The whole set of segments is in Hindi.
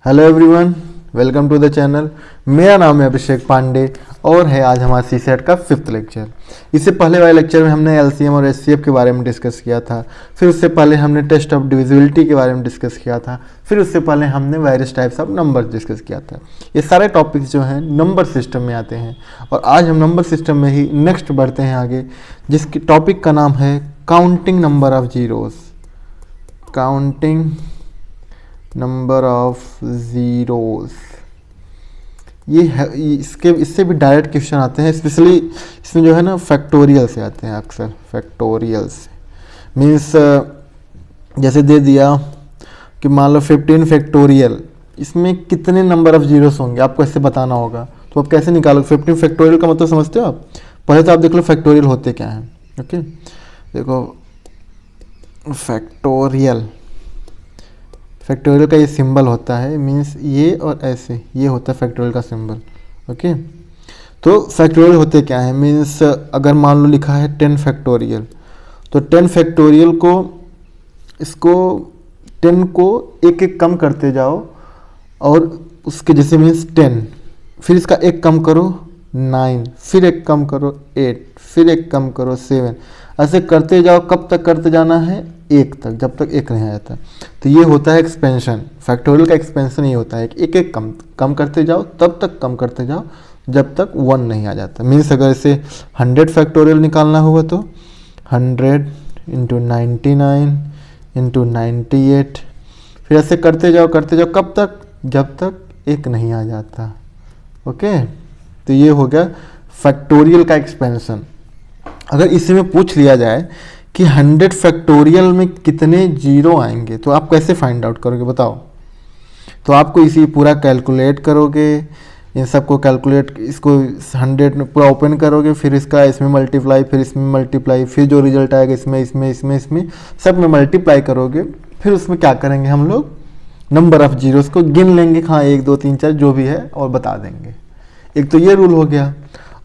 Hello everyone, welcome to the channel. मेरा नाम है अभिषेक पांडे और है आज हमारा सी सेट का 5th लेक्चर। इससे पहले वाले लेक्चर में हमने एलसीएम और एचसीएफ के बारे में डिस्कस किया था। फिर उससे पहले हमने टेस्ट ऑफ डिविजिबिलिटी के बारे में डिस्कस किया था। फिर उससे पहले हमने various types of number discuss किया था। ये सारे टॉपिक्स जो हैं नंबर सिस्टम में आते हैं और आज हम नंबर सिस्टम में ही नेक्स्ट बढ़ते हैं आगे, जिसकी टॉपिक का नाम है counting number of zeros. Counting number of zeros, ये है। इससे भी डायरेक्ट क्वेश्चन आते हैं, स्पेशली इसमें जो है ना फैक्टोरियल से आते हैं अक्सर। फैक्टोरियल से मीन्स जैसे दे दिया कि मान लो 15 फैक्टोरियल, इसमें कितने नंबर ऑफ जीरोस होंगे आपको ऐसे बताना होगा। तो आप कैसे निकालोगे? 15 फैक्टोरियल का मतलब समझते हो आप? पहले तो आप देख लो फैक्टोरियल होते क्या हैं। ओके, देखो फैक्टोरियल का ये सिंबल होता है, मीन्स ये और ऐसे, ये होता है फैक्टोरियल का सिंबल। ओके, तो फैक्टोरियल होते क्या है? मीन्स अगर मान लो लिखा है 10 फैक्टोरियल, तो 10 फैक्टोरियल को इसको 10 को एक एक कम करते जाओ और उसके जैसे मीन्स 10, फिर इसका एक कम करो 9, फिर एक कम करो 8, फिर एक कम करो 7, ऐसे करते जाओ। कब तक करते जाना है? 1 तक, जब तक 1 नहीं आ जाता। तो ये होता है एक्सपेंशन। फैक्टोरियल का एक्सपेंशन ये होता है कि एक एक कम करते जाओ, तब तक कम करते जाओ जब तक 1 नहीं आ जाता। मीन्स अगर इसे 100 फैक्टोरियल निकालना हुआ तो 100 इंटू 99 इंटू 98, फिर ऐसे करते जाओ कब तक? जब तक 1 नहीं आ जाता। ओके, तो ये हो गया फैक्टोरियल का एक्सपेंशन। अगर इसी में पूछ लिया जाए कि 100 फैक्टोरियल में कितने जीरो आएंगे, तो आप कैसे फाइंड आउट करोगे बताओ? तो आपको इसी पूरा कैलकुलेट करोगे, इन सबको कैलकुलेट, इसको 100 में पूरा ओपन करोगे, फिर इसका इसमें मल्टीप्लाई, फिर इसमें मल्टीप्लाई, फिर जो रिजल्ट आएगा इसमें सब में मल्टीप्लाई करोगे। फिर उसमें क्या करेंगे हम लोग? नंबर ऑफ जीरोस को गिन लेंगे, हाँ 1 2 3 4 जो भी है, और बता देंगे। एक तो ये रूल हो गया।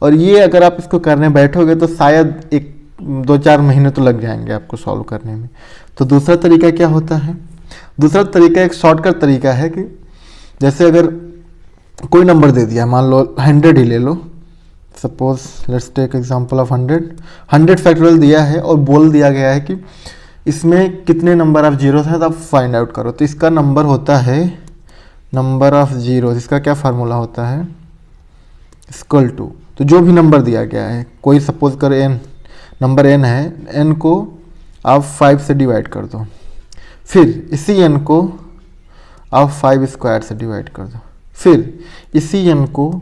और ये अगर आप इसको करने बैठोगे तो शायद 1-2-4 महीने तो लग जाएंगे आपको सॉल्व करने में। तो दूसरा तरीका क्या होता है? दूसरा तरीका एक शॉर्टकट तरीका है कि जैसे अगर कोई नंबर दे दिया, मान लो 100 ही ले लो, suppose let's take example of 100 factorial दिया है और बोल दिया गया है कि इसमें कितने नंबर ऑफ जीरोस हैं, तो आप फाइंड आउट करो। तो इसका नंबर होता है नंबर ऑफ जीरोस, इसका क्या फार्मूला होता है? इक्वल टू, तो जो भी नंबर दिया गया है, कोई सपोज कर n नंबर n है, n को आप 5 से डिवाइड कर दो, फिर इसी n को आप 5 स्क्वायर से डिवाइड कर दो, फिर इसी n को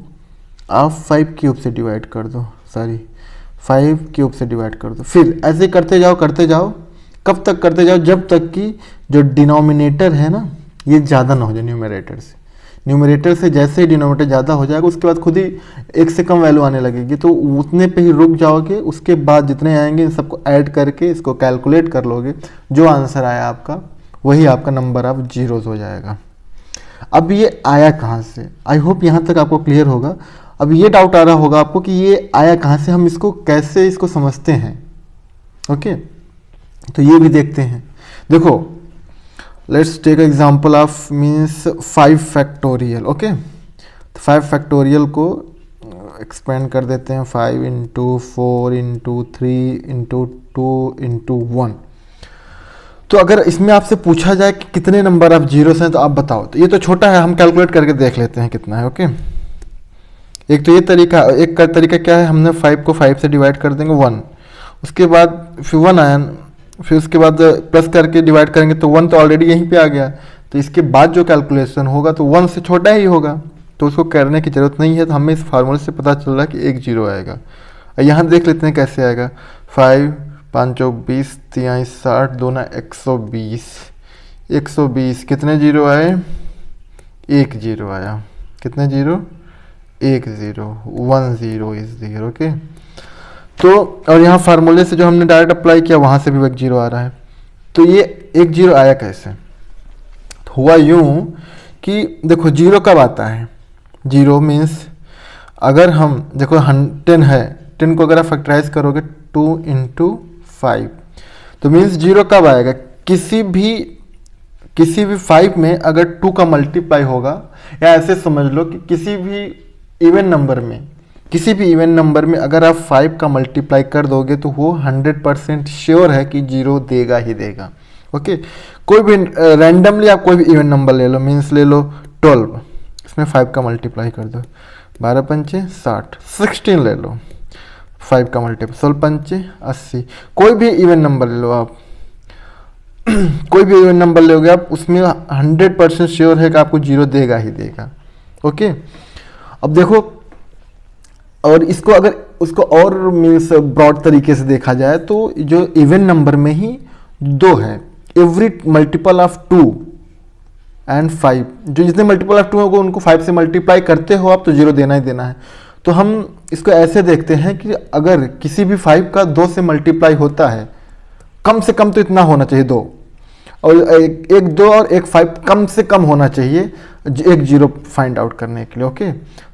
आप 5 क्यूब से डिवाइड कर दो, 5 क्यूब से डिवाइड कर दो। फिर ऐसे करते जाओ। कब तक करते जाओ? जब तक कि जो डिनोमिनेटर है ना, ये ज़्यादा ना हो जाए न्यूमरेटर से। न्यूमरेटर से जैसे ही डिनोमिनेटर ज़्यादा हो जाएगा, उसके बाद खुद ही 1 से कम वैल्यू आने लगेगी, तो उतने पे ही रुक जाओगे। उसके बाद जितने आएंगे इन सबको ऐड करके इसको कैलकुलेट कर लोगे, जो आंसर आया आपका वही आपका नंबर ऑफ जीरोस हो जाएगा। अब ये आया कहाँ से? आई होप यहाँ तक आपको क्लियर होगा। अब ये डाउट आ रहा होगा आपको कि ये आया कहाँ से, हम इसको कैसे इसको समझते हैं। ओके, तो ये भी देखते हैं। देखो let's take example of means 5 factorial. Okay, तो 5 फैक्टोरियल को एक्सपेंड कर देते हैं, 5 इंटू 4 इंटू 3 इंटू 2 इंटू 1। तो अगर इसमें आपसे पूछा जाए कि कितने नंबर ऑफ जीरोस हैं, तो आप बताओ। तो ये तो छोटा है, हम कैलकुलेट करके देख लेते हैं कितना है। ओके, एक तो ये तरीका, एक का तरीका क्या है, हमने 5 को 5 से डिवाइड कर देंगे 1, उसके बाद फिर 1 आया, फिर उसके बाद प्लस करके डिवाइड करेंगे तो 1 तो ऑलरेडी यहीं पे आ गया। तो इसके बाद जो कैलकुलेशन होगा तो 1 से छोटा ही होगा, तो उसको करने की ज़रूरत नहीं है। तो हमें इस फार्मूले से पता चल रहा है कि 1 जीरो आएगा। यहाँ देख लेते हैं कैसे आएगा। 5 5 20 3 60 2 120, 120 कितने जीरो आए? 1 जीरो आया। कितने zero? 1 zero, 1 0 is there. Okay, तो और यहाँ फार्मूले से जो हमने डायरेक्ट अप्लाई किया वहाँ से भी 1 जीरो आ रहा है। तो ये 1 जीरो आया कैसे? तो हुआ यूँ कि देखो जीरो कब आता है? जीरो मीन्स अगर हम देखो 10 है, 10 को अगर आप फैक्टराइज करोगे 2 इंटू 5, तो मीन्स जीरो कब आएगा? किसी भी 5 में अगर 2 का मल्टीप्लाई होगा, या ऐसे समझ लो कि किसी भी इवन नंबर में अगर आप 5 का मल्टीप्लाई कर दोगे तो वो 100% श्योर है कि 0 देगा ही देगा। ओके, कोई भी रैंडमली आप कोई भी इवन नंबर ले लो, मीन्स ले लो 12, इसमें 5 का मल्टीप्लाई कर दो, 12 पंचे 60, 16 ले लो, 5 का मल्टीप्लाई 16 पंचे 80, कोई भी इवन नंबर ले लो आप, कोई भी इवन नंबर लोगे आप, उसमें 100% श्योर है कि आपको 0 देगा ही देगा। ओके, अब देखो, और इसको अगर उसको और मीन्स ब्रॉड तरीके से देखा जाए तो जो इवन नंबर में ही 2 है, एवरी मल्टीपल ऑफ 2 एंड 5, जो जितने मल्टीपल ऑफ 2 होगा उनको 5 से मल्टीप्लाई करते हो आप तो 0 देना ही देना है। तो हम इसको ऐसे देखते हैं कि अगर किसी भी 5 का 2 से मल्टीप्लाई होता है, कम से कम तो इतना होना चाहिए 2, और एक 2 और एक 5 कम से कम होना चाहिए एक 0 फाइंड आउट करने के लिए। ओके,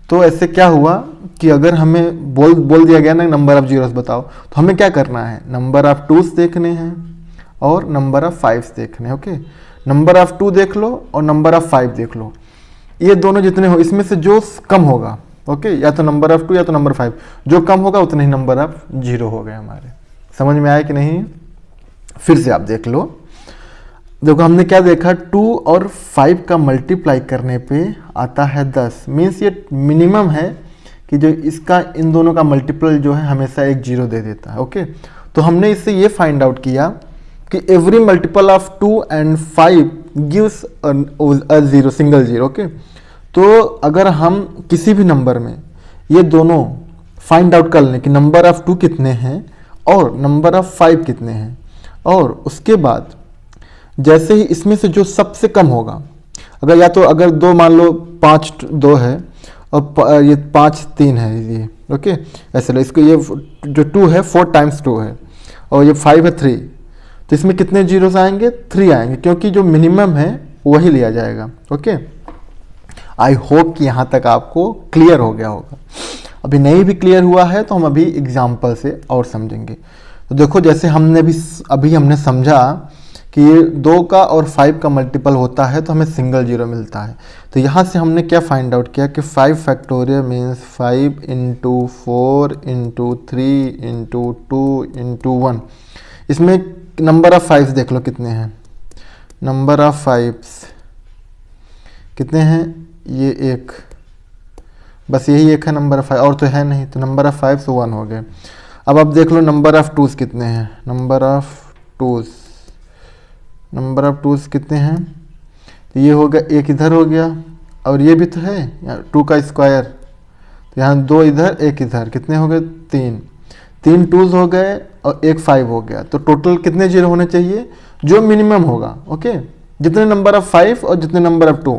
तो ऐसे क्या हुआ कि अगर हमें बोल दिया गया ना नंबर ऑफ जीरोस बताओ, तो हमें क्या करना है, नंबर ऑफ 2s देखने हैं और नंबर ऑफ 5s देखने हैं। ओके, नंबर ऑफ 2 देख लो और नंबर ऑफ 5 देख लो, ये दोनों जितने हो इसमें से जो कम होगा, ओके, या तो नंबर ऑफ 2 या तो नंबर 5, जो कम होगा उतने ही नंबर ऑफ 0 हो गए हमारे। समझ में आया कि नहीं? फिर से आप देख लो, देखो हमने क्या देखा, 2 और 5 का मल्टीप्लाई करने पे आता है 10, मीन्स ये मिनिमम है कि जो इसका इन दोनों का मल्टीपल जो है हमेशा एक 0 दे देता है। ओके, तो हमने इससे ये फाइंड आउट किया कि every multiple of 2 and 5 gives a 0, single 0। Okay, तो अगर हम किसी भी नंबर में ये दोनों फाइंड आउट कर लें कि नंबर ऑफ 2 कितने हैं और नंबर ऑफ 5 कितने हैं, और उसके बाद जैसे ही इसमें से जो सबसे कम होगा, अगर या तो अगर 2 मान लो 5 2 है और ये 5 3 है ये, ओके, ऐसे लो इसको, ये जो 2 है 4 टाइम्स 2 है और ये 5 है 3, तो इसमें कितने जीरोस आएंगे, 3 आएंगे, क्योंकि जो मिनिमम है वही लिया जाएगा। ओके, आई होप कि यहाँ तक आपको क्लियर हो गया होगा। अभी नहीं भी क्लियर हुआ है तो हम अभी एग्जाम्पल से और समझेंगे। तो देखो, जैसे हमने अभी हमने समझा कि ये 2 का और 5 का मल्टीपल होता है तो हमें सिंगल 0 मिलता है। तो यहाँ से हमने क्या फाइंड आउट किया कि 5 factorial means 5 into 4 into 3 into 2 into 1। इसमें नंबर ऑफ 5 देख लो कितने हैं, नंबर ऑफ 5 कितने हैं, ये 1, बस यही एक है नंबर ऑफ 5, और तो है नहीं, तो नंबर ऑफ 5 1 हो गए। अब आप देख लो नंबर ऑफ 2s कितने हैं, नंबर ऑफ 2s कितने हैं, तो ये हो गया, एक इधर हो गया और ये भी तो है 2 का स्क्वायर, तो यहाँ 2 इधर 1 इधर, कितने हो गए, 3 2s हो गए और 1 5 हो गया। तो टोटल कितने 0 होने चाहिए, जो मिनिमम होगा। ओके, जितने नंबर ऑफ 5 और जितने नंबर ऑफ 2,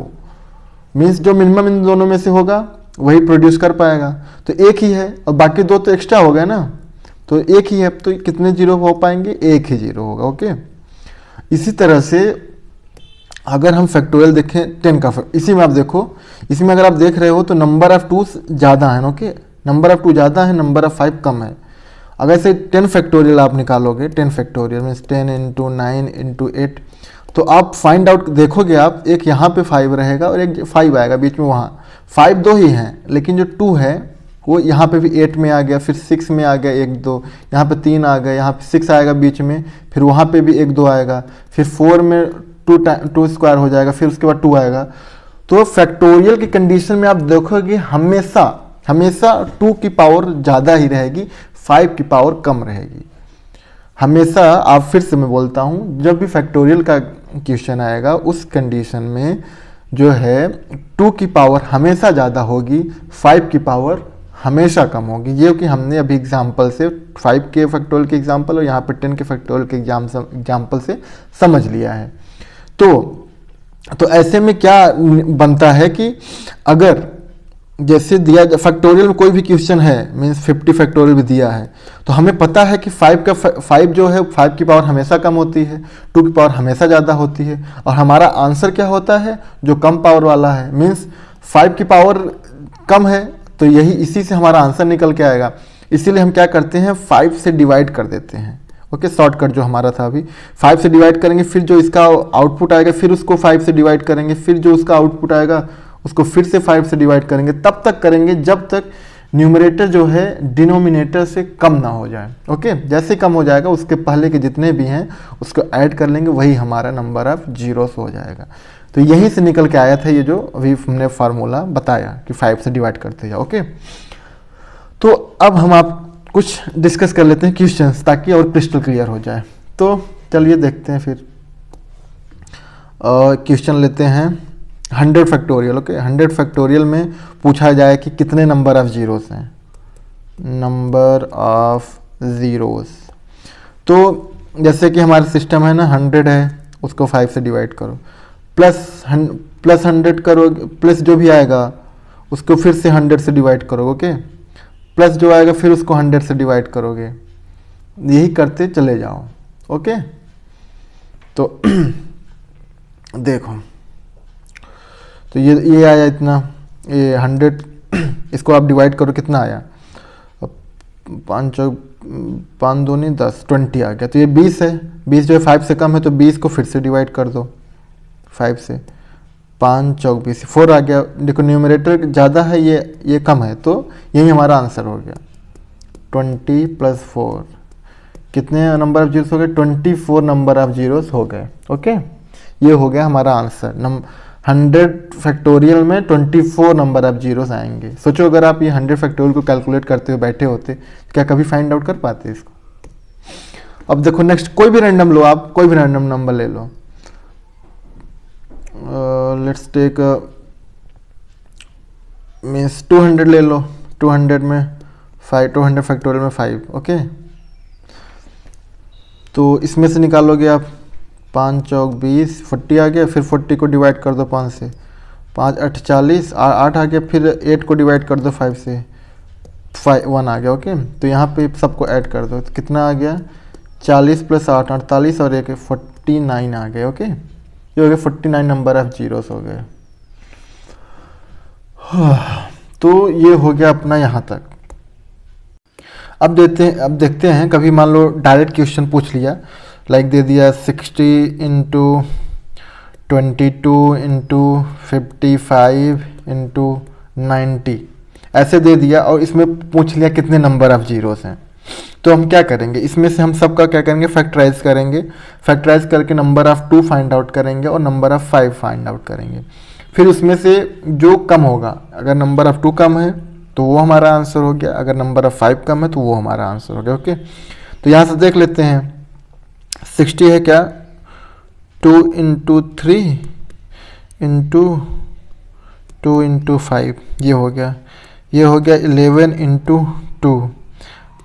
मीन्स जो मिनिमम इन दोनों में से होगा वही प्रोड्यूस कर पाएगा। तो एक ही है और बाकी 2 तो एक्स्ट्रा हो गए ना, तो एक ही है, तो कितने 0 हो पाएंगे, एक ही 0 होगा। ओके, इसी तरह से अगर हम फैक्टोरियल देखें 10 का, इसी में आप देखो, इसमें अगर आप देख रहे हो तो नंबर ऑफ 2 ज़्यादा है। ओके, नंबर ऑफ 2 ज़्यादा है, नंबर ऑफ 5 कम है। अगर से 10 फैक्टोरियल आप निकालोगे, 10 फैक्टोरियल मीन्स 10 इंटू 9 इंटू 8, तो आप फाइंड आउट देखोगे आप, एक यहाँ पे 5 रहेगा और एक 5 आएगा बीच में, वहाँ 5 2 ही हैं, लेकिन जो 2 है वो यहाँ पे भी 8 में आ गया, फिर 6 में आ गया 1 2, यहाँ पे 3 आ गया, यहाँ पे 6 आएगा बीच में, फिर वहाँ पे भी 1 2 आएगा, फिर 4 में 2 स्क्वायर हो जाएगा, फिर उसके बाद 2 आएगा। तो फैक्टोरियल की कंडीशन में आप देखोगे हमेशा 2 की पावर ज़्यादा ही रहेगी, 5 की पावर कम रहेगी। हमेशा, आप फिर से मैं बोलता हूँ, जब भी फैक्टोरियल का क्वेश्चन आएगा उस कंडीशन में जो है 2 की पावर हमेशा ज़्यादा होगी, 5 की पावर हमेशा कम होगी। ये कि हमने अभी एग्जाम्पल से 5 के फैक्टोरियल के एग्जाम्पल और यहाँ पर 10 के फैक्टोरियल के एग्जाम्पल से समझ लिया है। तो ऐसे में क्या बनता है कि अगर जैसे दिया फैक्टोरियल में कोई भी क्वेश्चन है, मीन्स 50 फैक्टोरियल भी दिया है, तो हमें पता है कि 5 जो है 5 की पावर हमेशा कम होती है, 2 की पावर हमेशा ज़्यादा होती है, और हमारा आंसर क्या होता है, जो कम पावर वाला है, मीन्स 5 की पावर कम है, तो यही इसी से हमारा आंसर निकल के आएगा। इसीलिए हम क्या करते हैं, 5 से डिवाइड कर देते हैं ओके, शॉर्टकट जो हमारा था अभी 5 से डिवाइड करेंगे, फिर जो इसका आउटपुट आएगा फिर उसको 5 से डिवाइड करेंगे, फिर जो उसका आउटपुट आएगा उसको फिर से 5 से डिवाइड करेंगे, तब तक करेंगे जब तक न्यूमरेटर जो है डिनोमिनेटर से कम ना हो जाए। ओके, जैसे कम हो जाएगा उसके पहले के जितने भी हैं उसको ऐड कर लेंगे, वही हमारा नंबर ऑफ जीरोस हो जाएगा। तो यहीं से निकल के आया था ये जो अभी हमने फार्मूला बताया कि 5 से डिवाइड करते जाओ। ओके, तो अब हम आप कुछ डिस्कस कर लेते हैं क्वेश्चंस, ताकि और क्रिस्टल क्लियर हो जाए। तो चलिए देखते हैं फिर क्वेश्चन लेते हैं 100 फैक्टोरियल। ओके, 100 फैक्टोरियल में पूछा जाए कि कितने नंबर ऑफ जीरोस हैं, नंबर ऑफ जीरोस। तो जैसे कि हमारा सिस्टम है ना, 100 है, उसको 5 से डिवाइड करो, प्लस 100 करो, प्लस जो भी आएगा उसको फिर से 100 से डिवाइड करोगे। ओके, प्लस जो आएगा फिर उसको 100 से डिवाइड करोगे, यही करते चले जाओ। ओके, तो देखो, तो ये आया इतना, ये 100, इसको आप डिवाइड करो, कितना आया, 5 दूनी 10, 20 आ गया। तो ये 20 है, 20 जो है 5 से कम है, तो 20 को फिर से डिवाइड कर दो 5 से, 5 चौक 20, 4 आ गया। देखो न्यूमरेटर ज़्यादा है, ये कम है, तो यही हमारा आंसर हो गया। 20 + 4 कितने नंबर ऑफ जीरोस हो गए, 24 नंबर ऑफ जीरोस हो गए। ओके, ये हो गया हमारा आंसर। 100 फैक्टोरियल में 24 नंबर ऑफ जीरोस आएंगे। सोचो अगर आप ये 100 फैक्टोरियल को कैलकुलेट करते हुए बैठे होते, क्या कभी फाइंड आउट कर पाते इसको? अब देखो नेक्स्ट, कोई भी रैंडम लो आप, कोई भी रैंडम नंबर ले लो। लेट्स टेक मीन्स 200 ले लो, 200 में 5, 200 फैक्टोरियल में 5। ओके, तो इसमें से निकालोगे आप 5 चौक 20, 40 आ गया, फिर 40 को डिवाइड कर दो 5 से, 5 8 40, 8 आ गया, फिर 8 को डिवाइड कर दो 5 से, 1 आ गया। ओके, तो यहाँ पे सबको ऐड कर दो, तो कितना आ गया, 40 + 8 48, और एक 49 आ गए। ओके, ये हो गया 49 नंबर ऑफ जीरोस हो गए। तो ये हो गया अपना यहाँ तक। अब देखते हैं कभी मान लो डायरेक्ट क्वेश्चन पूछ लिया, लाइक दे दिया 60 × 22 × 55 × 90, ऐसे दे दिया, और इसमें पूछ लिया कितने नंबर ऑफ जीरोस हैं। तो हम क्या करेंगे, इसमें से हम सबका क्या करेंगे, फैक्टराइज करेंगे। फैक्टराइज करके नंबर ऑफ 2 फाइंड आउट करेंगे और नंबर ऑफ 5 फाइंड आउट करेंगे। फिर उसमें से जो कम होगा, अगर नंबर ऑफ 2 कम है तो वो हमारा आंसर हो गया, अगर नंबर ऑफ 5 कम है तो वो हमारा आंसर हो गया। ओके, तो यहाँ से देख लेते हैं 60 है क्या, 2 × 3 × 2 × 5, ये हो गया 11 × 2,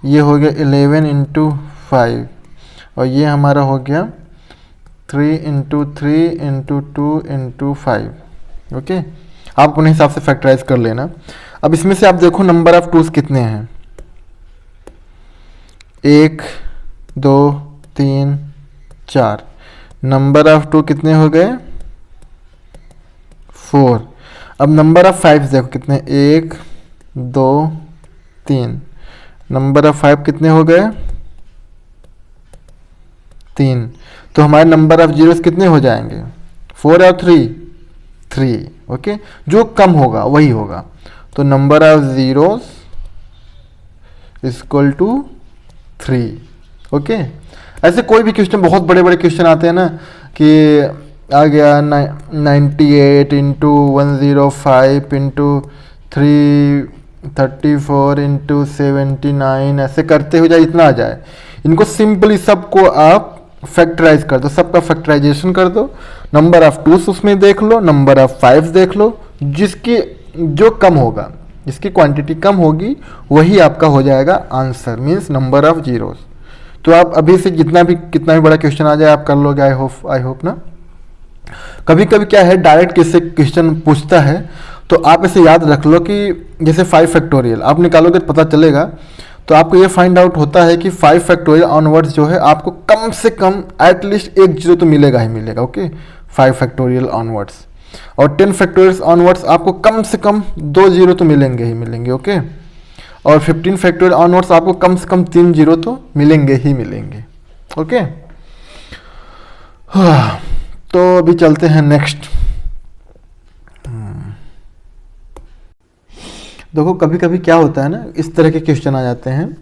ये हो गया 11 × 5, और ये हमारा हो गया 3 × 3 × 2 × 5। ओके, आप अपने हिसाब से फैक्टराइज कर लेना। अब इसमें से आप देखो नंबर ऑफ टूज कितने हैं, 1 2 3 4, नंबर ऑफ 2 कितने हो गए, 4। अब नंबर ऑफ 5 देखो कितने, 1 2 3, नंबर ऑफ 5 कितने हो गए, 3। तो हमारे नंबर ऑफ जीरोस कितने हो जाएंगे, 4 और 3। ओके, जो कम होगा वही होगा। तो number of zeros equal to 3। Okay, ऐसे कोई भी क्वेश्चन, बहुत बड़े बड़े क्वेश्चन आते हैं ना, कि आ गया 98 × 105 × 334 × 79, ऐसे करते हो जाए, इतना आ जाए। इनको सिंपली सबको आप फैक्टराइज कर दो, सबका फैक्टराइजेशन कर दो, नंबर ऑफ टूस उसमें देख लो, नंबर ऑफ 5 देख लो, जिसकी जो कम होगा, जिसकी क्वांटिटी कम होगी वही आपका हो जाएगा answer, means number of zeros. तो आप अभी से कितना भी बड़ा क्वेश्चन आ जाए आप कर लोगे, आई होप ना। कभी कभी क्या है, डायरेक्ट किससे क्वेश्चन पूछता है, तो आप इसे याद रख लो कि जैसे 5 फैक्टोरियल आप निकालोगे तो पता चलेगा। तो आपको ये फाइंड आउट होता है कि 5 फैक्टोरियल ऑनवर्ड्स जो है आपको कम से कम एटलीस्ट एक जीरो तो मिलेगा ही मिलेगा। ओके, 5 फैक्टोरियल ऑनवर्ड्स, और 10 फैक्टोरियल ऑनवर्ड्स आपको कम से कम 2 जीरो तो मिलेंगे ही मिलेंगे। ओके, और 15 फैक्टोरियल ऑनवर्ड्स आपको कम से कम 3 जीरो तो मिलेंगे ही मिलेंगे। ओके, तो अभी चलते हैं नेक्स्ट। देखो कभी कभी क्या होता है ना, इस तरह के क्वेश्चन आ जाते हैं,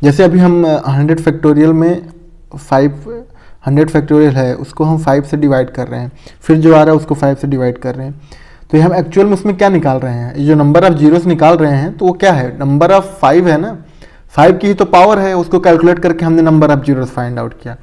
जैसे अभी हम 100 फैक्टोरियल में 100 फैक्टोरियल है उसको हम 5 से डिवाइड कर रहे हैं, फिर जो आ रहा है उसको 5 से डिवाइड कर रहे हैं, तो ये हम एक्चुअल में उसमें क्या निकाल रहे हैं, ये जो नंबर ऑफ जीरोस निकाल रहे हैं तो वो क्या है, नंबर ऑफ 5 है ना, 5 की ही तो पावर है, उसको कैलकुलेट करके हमने number of zeros find out किया।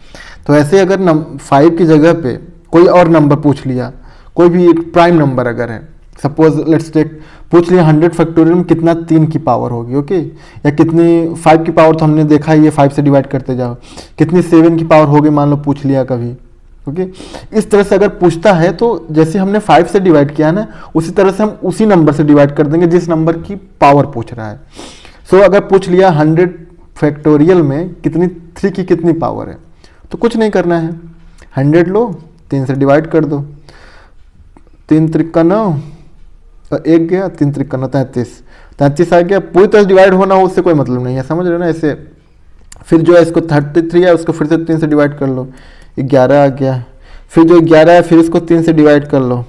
तो ऐसे अगर 5 की जगह पे कोई और नंबर पूछ लिया, कोई भी एक प्राइम नंबर अगर है, सपोज लेट्स टेक पूछ लिया 100 फैक्टोरियल में कितना 3 की पावर होगी, ओके, या कितनी 5 की पावर तो हमने देखा ही है 5 से डिवाइड करते जाओ, कितनी 7 की पावर होगी मान लो पूछ लिया कभी, ओके। इस तरह से अगर पूछता है तो जैसे हमने 5 से डिवाइड किया ना, उसी तरह से हम उसी नंबर से डिवाइड कर देंगे जिस नंबर की पावर पूछ रहा है। सो अगर पूछ लिया 100 फैक्टोरियल में कितनी 3 की कितनी पावर है, तो कुछ नहीं करना है, 100 लो 3 से डिवाइड कर दो, 3 त्रिक 9 और 1 गया, 3 त्रिक 9 33 आ गया, पूरी तरह डिवाइड होना हो उससे कोई मतलब नहीं है, समझ रहे हो ना ऐसे। फिर जो है इसको 33 है उसको फिर से 3 से डिवाइड कर लो, 11 आ गया, फिर जो 11 है फिर इसको 3 से डिवाइड कर लो,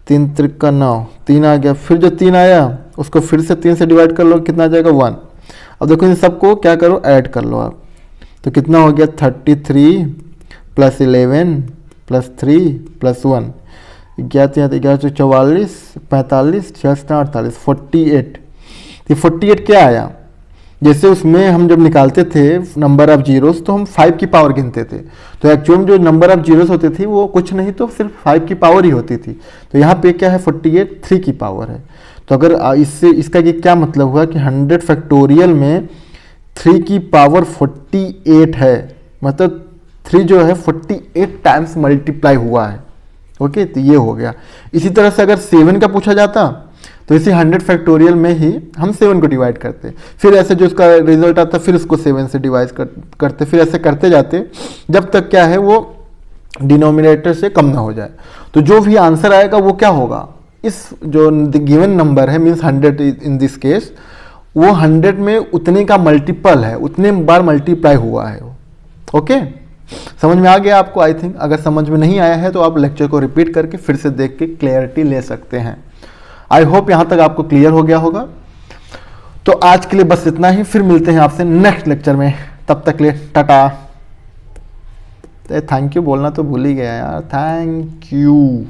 3 त्रिक 9 3 आ गया, फिर जो 3 आया उसको फिर से 3 से डिवाइड कर लो, कितना आ जाएगा 1। अब देखो इन सबको क्या करो ऐड कर लो आप, तो कितना हो गया 33 + 11 + 3 + 1, 11 44 45 66 48 48। ये 48 क्या आया, जैसे उसमें हम जब निकालते थे नंबर ऑफ जीरोस तो हम 5 की पावर गिनते थे, तो एक्चुअल में जो नंबर ऑफ जीरोस होती थी वो कुछ नहीं तो सिर्फ 5 की पावर ही होती थी। तो यहाँ पे क्या है 48 3 की पावर है। तो अगर इससे इसका ये क्या मतलब हुआ कि 100 फैक्टोरियल में 3 की पावर 48 है, मतलब 3 जो है 48 टाइम्स मल्टीप्लाई हुआ है, ओके। तो ये हो गया। इसी तरह से अगर 7 का पूछा जाता तो इसी 100 फैक्टोरियल में ही हम 7 को डिवाइड करते, फिर ऐसे जो इसका रिजल्ट आता फिर उसको 7 से डिवाइड करते, फिर ऐसे करते जाते जब तक क्या है वो डिनोमिनेटर से कम ना हो जाए। तो जो भी आंसर आएगा वो क्या होगा, इस जो गिवन नंबर है मीन्स 100 इन दिस केस, वो 100 में उतने का मल्टीपल है, उतने बार मल्टीप्लाई हुआ है, ओके। समझ में आ गया आपको आई थिंक। अगर समझ में नहीं आया है तो आप लेक्चर को रिपीट करके फिर से देख के क्लियरिटी ले सकते हैं। आई होप यहां तक आपको क्लियर हो गया होगा। तो आज के लिए बस इतना ही, फिर मिलते हैं आपसे नेक्स्ट लेक्चर में, तब तक के लिए टाटा। थैंक यू बोलना तो भूल ही गया यार, थैंक यू।